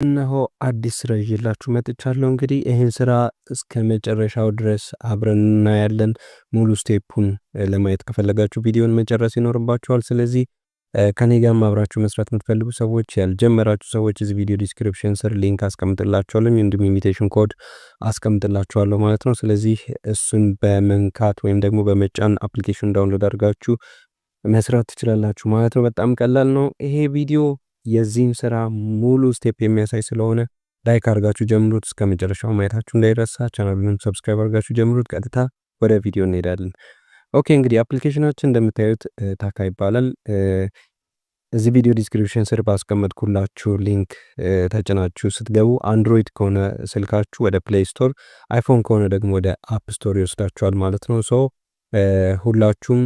እነሆ አዲስ ስራ ይዤላችሁ መጥቻለሁ። እንግዲህ ይህን ስራ እስከ መጨረሻው ድረስ አብረን እናያለን። ሙሉ ስቴፑን ለማየት ከፈለጋችሁ ቪዲዮን መጨረስ ይኖርባችኋል። ስለዚህ ከኔ ጋር አብራችሁ መስራት የምትፈልጉ ሰዎች፣ ያልጀመራችሁ ሰዎች እዚህ ቪዲዮ ዲስክሪፕሽን ስር ሊንክ አስቀምጥላችኋለሁ፣ እንዲሁም ኢንቪቴሽን ኮድ አስቀምጥላችኋለሁ ማለት ነው። ስለዚህ እሱን በመንካት ወይም ደግሞ በመጫን አፕሊኬሽን ዳውንሎድ አድርጋችሁ መስራት ትችላላችሁ ማለት ነው። በጣም ቀላል ነው ይሄ ቪዲዮ። የዚህን ስራ ሙሉ ስቴፕ የሚያሳይ ስለሆነ ላይክ አድርጋችሁ ጀምሩት። እስከ መጨረሻው ማየታችሁ እንዳይረሳ። ቻናሉን ሰብስክራይብ አድርጋችሁ ጀምሩት። ቀጥታ ወደ ቪዲዮ እንሄዳለን። ኦኬ፣ እንግዲህ አፕሊኬሽናችን እንደምታዩት ታካ ይባላል። እዚህ ቪዲዮ ዲስክሪፕሽን ስር ባስቀመጥኩላችሁ ሊንክ ተጭናችሁ ስትገቡ አንድሮይድ ከሆነ ስልካችሁ ወደ ፕሌይ ስቶር፣ አይፎን ከሆነ ደግሞ ወደ አፕ ስቶር ይወስዳችኋል ማለት ነው። ሶ ሁላችሁም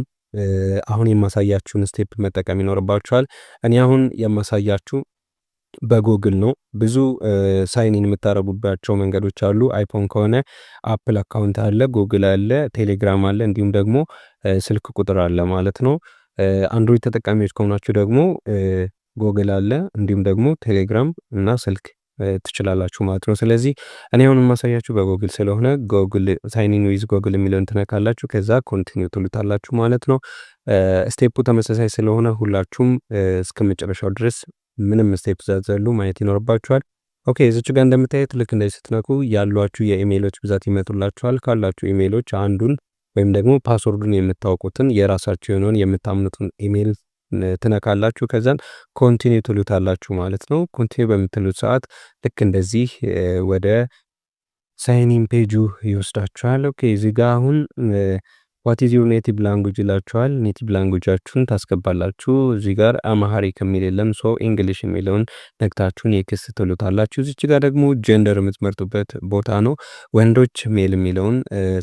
አሁን የማሳያችሁን ስቴፕ መጠቀም ይኖርባችኋል። እኔ አሁን የማሳያችሁ በጉግል ነው። ብዙ ሳይኒን የምታረጉባቸው መንገዶች አሉ። አይፎን ከሆነ አፕል አካውንት አለ፣ ጉግል አለ፣ ቴሌግራም አለ፣ እንዲሁም ደግሞ ስልክ ቁጥር አለ ማለት ነው። አንድሮይድ ተጠቃሚዎች ከሆናችሁ ደግሞ ጉግል አለ፣ እንዲሁም ደግሞ ቴሌግራም እና ስልክ ትችላላችሁ ማለት ነው። ስለዚህ እኔ አሁን የማሳያችሁ በጉግል ስለሆነ ጉግል ሳይኒን ዊዝ ጉግል የሚለውን ትነካላችሁ። ከዛ ኮንቲኒው ትሉታላችሁ ማለት ነው። ስቴፑ ተመሳሳይ ስለሆነ ሁላችሁም እስከ መጨረሻው ድረስ ምንም ስቴፕ ዛዘሉ ማየት ይኖርባችኋል። ኦኬ፣ እዚች ጋር እንደምታዩት ልክ እንደዚህ ስትነኩ ያሏችሁ የኢሜይሎች ብዛት ይመጡላችኋል። ካላችሁ ኢሜይሎች አንዱን ወይም ደግሞ ፓስወርዱን የምታውቁትን የራሳችሁ የሆነውን የምታምኑትን ኢሜይል ትነካላችሁ። ከዛን ኮንቲኒው ትሉታላችሁ ማለት ነው። ኮንቲኒው በምትሉት ሰዓት ልክ እንደዚህ ወደ ሳይኒን ፔጁ ይወስዳችኋል። ኦኬ፣ እዚህ ጋር አሁን ዋት ኢዝ ዩር ኔቲቭ ላንጉጅ ይላችኋል። ኔቲቭ ላንጉጃችሁን ታስገባላችሁ። እዚህ ጋር አማሃሪክ የሚል የለም፣ ሶ እንግሊሽ የሚለውን ነክታችሁን የክስ ትሉታላችሁ። እዚች ጋር ደግሞ ጀንደር የምትመርጡበት ቦታ ነው። ወንዶች ሜል የሚለውን፣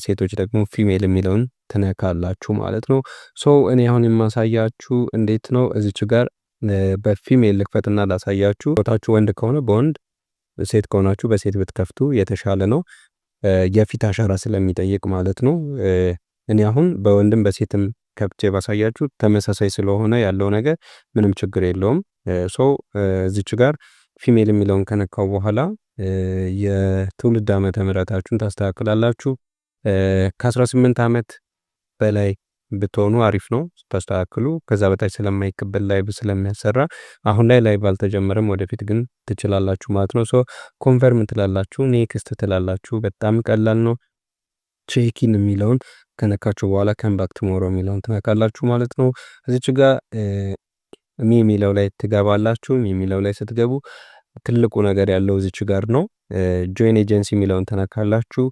ሴቶች ደግሞ ፊሜል የሚለውን ትነካላችሁ ማለት ነው። ሶ እኔ አሁን የማሳያችሁ እንዴት ነው። እዚች ጋር በፊሜል ልክፈትና ላሳያችሁ። ቦታችሁ ወንድ ከሆነ በወንድ፣ ሴት ከሆናችሁ በሴት ብትከፍቱ የተሻለ ነው፣ የፊት አሻራ ስለሚጠይቅ ማለት ነው። እኔ አሁን በወንድም በሴትም ከፍቼ ባሳያችሁ ተመሳሳይ ስለሆነ ያለው ነገር ምንም ችግር የለውም። ሶ እዚች ጋር ፊሜል የሚለውን ከነካው በኋላ የትውልድ ዓመተ ምህረታችሁን ታስተካክላላችሁ። ከ18 ዓመት በላይ ብትሆኑ አሪፍ ነው ታስተካክሉ። ከዛ በታች ስለማይቀበል ላይቭ ስለሚያሰራ አሁን ላይ ላይቭ አልተጀመረም፣ ወደፊት ግን ትችላላችሁ ማለት ነው። ሶ ኮንፈርም ትላላችሁ፣ ኔክስት ትላላችሁ። በጣም ቀላል ነው። ቼኪን የሚለውን ከነካችሁ በኋላ ካምባክ ቱሞሮ የሚለውን ትነካላችሁ ማለት ነው። እዚች ጋር ሚ የሚለው ላይ ትገባላችሁ። ሚ የሚለው ላይ ስትገቡ ትልቁ ነገር ያለው እዚች ጋር ነው። ጆይን ኤጀንሲ የሚለውን ተነካላችሁ።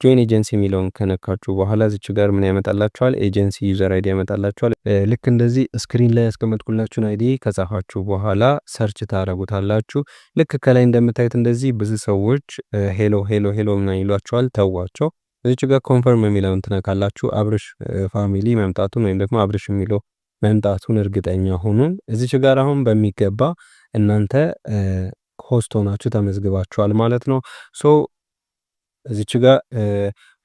ጆይን ኤጀንሲ የሚለውን ከነካችሁ በኋላ እዚች ጋር ምን ያመጣላችኋል? ኤጀንሲ ዩዘር አይዲ ያመጣላችኋል። ልክ እንደዚህ ስክሪን ላይ ያስቀመጥኩላችሁን አይዲ ከጻፋችሁ በኋላ ሰርች ታረጉታላችሁ። ልክ ከላይ እንደምታዩት እንደዚህ ብዙ ሰዎች ሄሎ ሄሎ ሄሎ ምናምን ይሏችኋል። ተዋቸው። እዚች ጋር ኮንፈርም የሚለውን ትነካላችሁ። አብርሽ ፋሚሊ መምጣቱን ወይም ደግሞ አብርሽ የሚለው መምጣቱን እርግጠኛ ሁኑ። እዚች ጋር አሁን በሚገባ እናንተ ሆስት ሆናችሁ ተመዝግባችኋል ማለት ነው። ሶ እዚች ጋር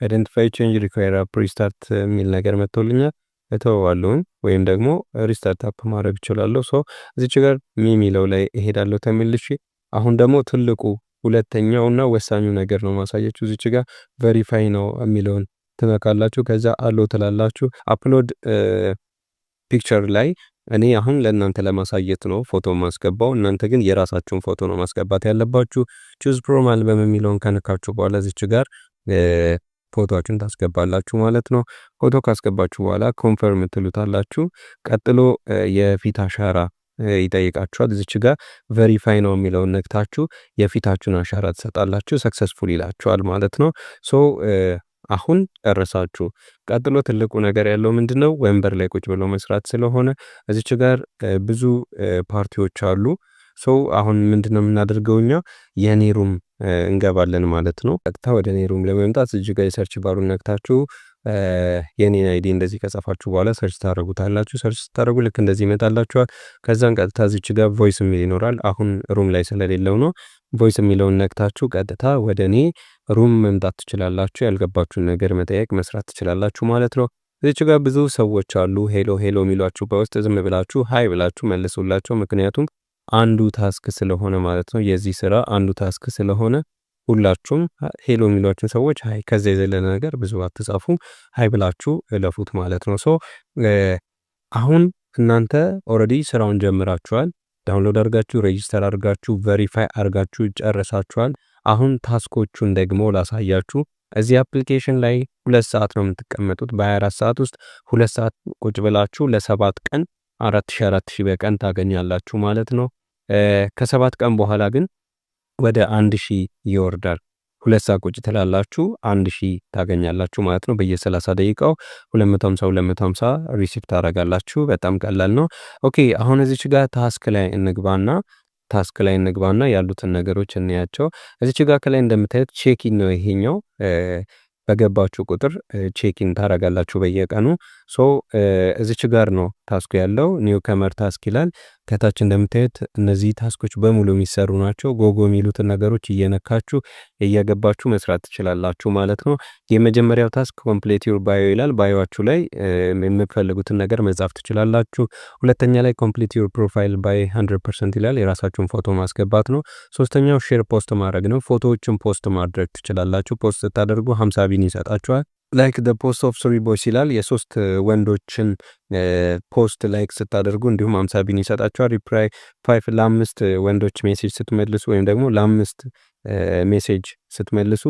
አይደንቲፋይ ቼንጅ ሪኳየር አፕ ሪስታርት የሚል ነገር መጥቶልኛል። እተወዋለሁ ወይም ደግሞ ሪስታርት አፕ ማድረግ እችላለሁ። ሶ እዚች ጋር ሚ የሚለው ላይ እሄዳለሁ ተመልሼ። አሁን ደግሞ ትልቁ ሁለተኛውና ወሳኙ ነገር ነው ማሳያችሁ። እዚች ጋር ቬሪፋይ ነው የሚለውን ትነካላችሁ። ከዛ አሎ ትላላችሁ። አፕሎድ ፒክቸር ላይ እኔ አሁን ለእናንተ ለማሳየት ነው ፎቶ ማስገባው። እናንተ ግን የራሳችሁን ፎቶ ነው ማስገባት ያለባችሁ። ቹዝ ፕሮም አልበም የሚለውን ከነካችሁ በኋላ እዚች ጋር ፎቶአችሁን ታስገባላችሁ ማለት ነው። ፎቶ ካስገባችሁ በኋላ ኮንፈርም ትሉታላችሁ። ቀጥሎ የፊት አሻራ ይጠይቃችኋል። እዚች ጋር ቬሪፋይ ነው የሚለውን ነክታችሁ የፊታችሁን አሻራ ትሰጣላችሁ። ሰክሰስፉል ይላችኋል ማለት ነው። ሶ አሁን ጨረሳችሁ። ቀጥሎ ትልቁ ነገር ያለው ምንድነው? ወንበር ላይ ቁጭ ብሎ መስራት ስለሆነ እዚች ጋር ብዙ ፓርቲዎች አሉ። ሶ አሁን ምንድነው የምናደርገው? እኛ የኔ ሩም እንገባለን ማለት ነው። ቀጥታ ወደ ኔ ሩም ለመምጣት እዚህ ጋር የሰርች ባሩን ነክታችሁ የኔን አይዲ እንደዚህ ከጻፋችሁ በኋላ ሰርች ታደርጉታላችሁ። ሰርች ስታደርጉ ልክ እንደዚህ ይመጣላችኋል። ከዛን ቀጥታ እዚች ጋር ቮይስ የሚል ይኖራል። አሁን ሩም ላይ ስለሌለው ነው። ቮይስ የሚለውን ነክታችሁ ቀጥታ ወደ እኔ ሩም መምጣት ትችላላችሁ። ያልገባችሁን ነገር መጠየቅ መስራት ትችላላችሁ ማለት ነው። እዚች ጋር ብዙ ሰዎች አሉ ሄሎ ሄሎ የሚሏችሁ በውስጥ ዝም ብላችሁ ሃይ ብላችሁ መልሱላቸው። ምክንያቱም አንዱ ታስክ ስለሆነ ማለት ነው። የዚህ ስራ አንዱ ታስክ ስለሆነ ሁላችሁም ሄሎ የሚሏችሁ ሰዎች ሃይ ከዛ የዘለለ ነገር ብዙ አትጻፉ፣ ሃይ ብላችሁ እለፉት ማለት ነው። ሶ አሁን እናንተ ኦልሬዲ ስራውን ጀምራችኋል። ዳውንሎድ አድርጋችሁ ሬጂስተር አድርጋችሁ ቬሪፋይ አድርጋችሁ ጨርሳችኋል። አሁን ታስኮቹን ደግሞ ላሳያችሁ። እዚህ አፕሊኬሽን ላይ 2 ሰዓት ነው የምትቀመጡት። በ24 ሰዓት ውስጥ 2 ሰዓት ቁጭ ብላችሁ ለ7 ቀን 4000 በቀን ታገኛላችሁ ማለት ነው። ከ7 ቀን በኋላ ግን ወደ 1000 ይወርዳል። 2 ሰዓት ቁጭ ትላላችሁ 1000 ታገኛላችሁ ማለት ነው። በየ30 ደቂቃው 250 ሪሲፕት ታደርጋላችሁ። በጣም ቀላል ነው። ኦኬ አሁን እዚች ጋር ታስክ ላይ እንግባና ያሉትን ነገሮች እንያቸው። እዚች ጋር ከላይ እንደምታዩት ቼኪን ነው ይሄኛው። በገባችሁ ቁጥር ቼኪን ታረጋላችሁ በየቀኑ። ሶ እዚች ጋር ነው ታስኩ ያለው። ኒው ከመር ታስክ ይላል። ከታች እንደምታዩት እነዚህ ታስኮች በሙሉ የሚሰሩ ናቸው። ጎጎ የሚሉትን ነገሮች እየነካችሁ እየገባችሁ መስራት ትችላላችሁ ማለት ነው። የመጀመሪያው ታስክ ኮምፕሊት ዩር ባዮ ይላል። ባዮአችሁ ላይ የምትፈልጉትን ነገር መጻፍ ትችላላችሁ። ሁለተኛ ላይ ኮምፕሊት ዩር ፕሮፋይል ባይ 100% ይላል። የራሳችሁን ፎቶ ማስገባት ነው። ሶስተኛው ሼር ፖስት ማድረግ ነው። ፎቶዎችን ፖስት ማድረግ ትችላላችሁ። ፖስት ስታደርጉ 50 ቢን ይሰጣችኋል። ላይክ the post of 3 boys ይላል። የሶስት ወንዶችን ፖስት ላይክ ስታደርጉ እንዲሁም 50 ቢን ይሰጣችኋል። ሪፕላይ 5 ለ5 ወንዶች ሜሴጅ ስትመልሱ ወይም ደግሞ ለ5 ሜሴጅ ስትመልሱ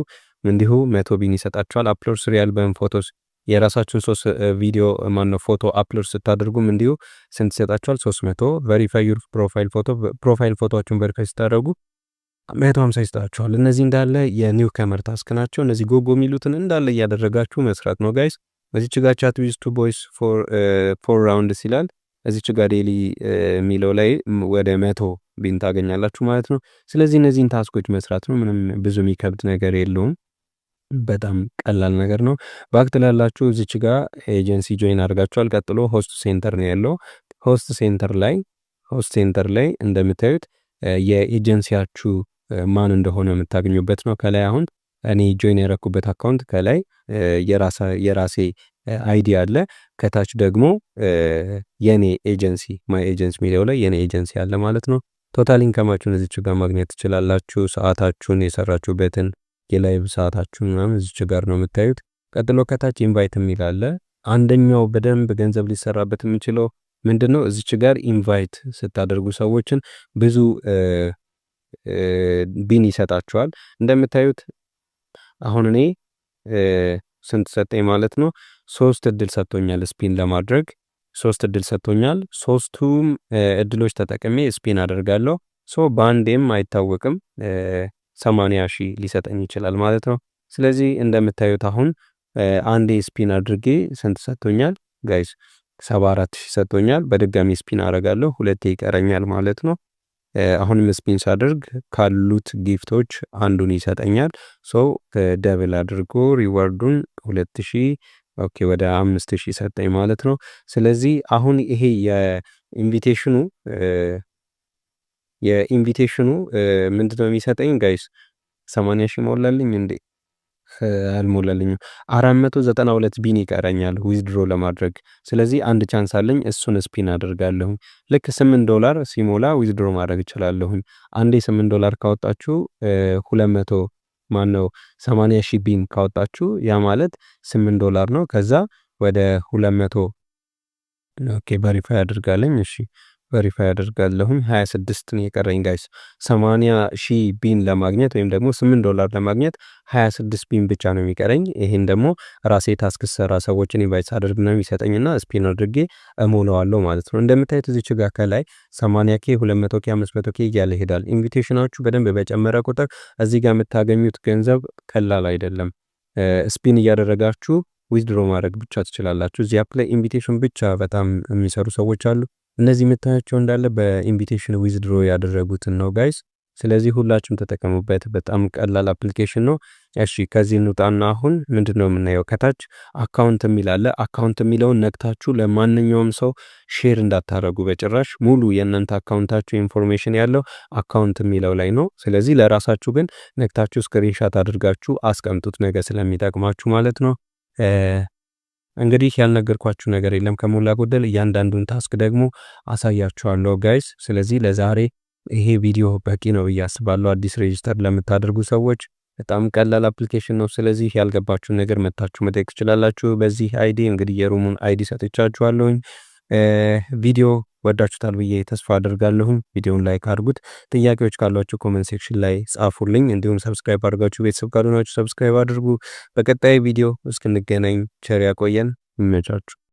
እንዲሁ 100 ቢን ይሰጣችኋል። አፕሎድ 3 አልበም ፎቶስ የራሳችሁን 3 ቪዲዮ ፎቶ አፕሎድ ስታደርጉም እንዲሁ ስንት ይሰጣችኋል? 300። ቬሪፋይ ዩር ፕሮፋይል ፎቶአችሁን ቬሪፋይ ስታደርጉ 150 ይሰጣችኋል። እነዚህ እንዳለ የኒው ከመር ታስክ ናቸው። እነዚህ ጎጎ የሚሉትን እንዳለ እያደረጋችሁ መስራት ነው ጋይስ። እዚች ጋር ቻት ዊዝ 2 ቦይስ ፎር ራውንድስ ይላል። እዚች ጋር ዴሊ የሚለው ላይ ወደ 100 ቢን ታገኛላችሁ ማለት ነው። ስለዚህ እነዚህን ታስኮች መስራት ነው። ምንም ብዙ የሚከብድ ነገር የለውም። በጣም ቀላል ነገር ነው። ባክት ላላችሁ እዚች ጋር ኤጀንሲ ጆይን አድርጋችኋል። ቀጥሎ ሆስት ሴንተር ነው ያለው። ሆስት ሴንተር ላይ እንደምታዩት የኤጀንሲያችሁ ማን እንደሆነ የምታገኙበት ነው። ከላይ አሁን እኔ ጆይን ያረኩበት አካውንት ከላይ የራሴ አይዲ አለ። ከታች ደግሞ የኔ ኤጀንሲ ማይ ኤጀንሲ ሚለው ላይ የኔ ኤጀንሲ አለ ማለት ነው። ቶታል ኢንካማችሁን እዚች ጋር ማግኘት ትችላላችሁ። ሰዓታችሁን የሰራችሁበትን የላይቭ ሰዓታችሁን ምናምን እዚች ጋር ነው የምታዩት። ቀጥሎ ከታች ኢንቫይት የሚል አለ። አንደኛው በደንብ ገንዘብ ሊሰራበት የሚችለው ምንድነው? እዚች ጋር ኢንቫይት ስታደርጉ ሰዎችን ብዙ ቢን ይሰጣችኋል። እንደምታዩት አሁን እኔ ስንት ሰጠኝ ማለት ነው? 3 እድል ሰጥቶኛል ስፒን ለማድረግ 3 እድል ሰጥቶኛል። 3ቱም እድሎች ተጠቅሜ ስፒን አደርጋለሁ። ሶ ባንዴም አይታወቅም 80,000 ሊሰጠኝ ይችላል ማለት ነው። ስለዚህ እንደምታዩት አሁን አንዴ ስፒን አድርጌ ስንት ሰጥቶኛል ጋይስ? 74,000 ሰጥቶኛል። በድጋሚ ስፒን አደርጋለሁ። ሁለቴ ይቀረኛል ማለት ነው። አሁንም ስፒን ሳደርግ ካሉት ጊፍቶች አንዱን ይሰጠኛል። ሶ ደብል አድርጎ ሪዋርዱን 2000 ኦኬ ወደ 5000 ሰጠኝ ማለት ነው። ስለዚህ አሁን ይሄ የኢንቪቴሽኑ ምንድነው የሚሰጠኝ ጋይስ? 80,000 ሞላልኝ እንዴ? አልሞላልኝም። 492 ቢን ይቀረኛል ዊዝድሮ ለማድረግ። ስለዚህ አንድ ቻንስ አለኝ። እሱን ስፒን አደርጋለሁ። ልክ $8 ሲሞላ ዊዝድሮ ማድረግ እችላለሁ። አንዴ $8 ካወጣችሁ 80,000 ቢን ካወጣችሁ ያ ማለት $8 ነው። ከዛ ወደ 200 ኦኬ ቬሪፋይ አድርጋለኝ። እሺ ቬሪፋይ አድርጋለሁኝ። 26 ነው የቀረኝ ጋይስ። 80,000 ቢን ለማግኘት ወይም ደግሞ $8 ለማግኘት 26 ቢን ብቻ ነው የሚቀረኝ። ይሄን ደግሞ ራሴ ታስክ ሰራ ሰዎችን ኢንቫይት አድርግ ነው የሚሰጠኝና ስፒን አድርጌ እሞላዋለሁ ማለት ነው። እንደምታዩት እዚች ጋር ከላይ 80K 200K 500K እያለ ይሄዳል። ኢንቪቴሽናችሁ በደንብ በጨመረ ቁጥር እዚህ ጋር የምታገኙት ገንዘብ ቀላል አይደለም። ስፒን እያደረጋችሁ ዊዝድሮ ማድረግ ብቻ ትችላላችሁ። እዚህ አፕ ላይ ኢንቪቴሽን ብቻ በጣም የሚሰሩ ሰዎች አሉ። እነዚህ የምታያቸው እንዳለ በኢንቪቴሽን ዊዝድሮ ያደረጉትን ነው ጋይስ። ስለዚህ ሁላችሁም ተጠቀሙበት። በጣም ቀላል አፕሊኬሽን ነው። እሺ ከዚህ እንውጣና አሁን ምንድነው የምናየው? ከታች አካውንት የሚል አለ። አካውንት የሚለውን ነክታችሁ ለማንኛውም ሰው ሼር እንዳታረጉ በጭራሽ። ሙሉ የእናንተ አካውንታችሁ ኢንፎርሜሽን ያለው አካውንት የሚለው ላይ ነው። ስለዚህ ለራሳችሁ ግን ነክታችሁ ስክሪንሻት አድርጋችሁ አስቀምጡት፣ ነገር ስለሚጠቅማችሁ ማለት ነው። እንግዲህ ያልነገርኳችሁ ነገር የለም ከሞላ ጎደል። እያንዳንዱን ታስክ ደግሞ አሳያችኋለሁ ጋይስ። ስለዚህ ለዛሬ ይሄ ቪዲዮ በቂ ነው ብዬ አስባለሁ። አዲስ ሬጂስተር ለምታደርጉ ሰዎች በጣም ቀላል አፕሊኬሽን ነው። ስለዚህ ያልገባችሁን ነገር መታችሁ መጠየቅ ትችላላችሁ። በዚህ አይዲ እንግዲህ የሩሙን አይዲ ሰጥቻችኋለሁኝ። ቪዲዮ ወዳችሁታል ብዬ ተስፋ አደርጋለሁ። ቪዲዮውን ላይክ አድርጉት። ጥያቄዎች ካሏችሁ ኮሜንት ሴክሽን ላይ ጻፉልኝ። እንዲሁም ሰብስክራይብ አድርጋችሁ ቤተሰብ ካልሆናችሁ ሰብስክራይብ አድርጉ። በቀጣይ ቪዲዮ እስክንገናኝ ቸር ያቆየን። ይመቻችሁ።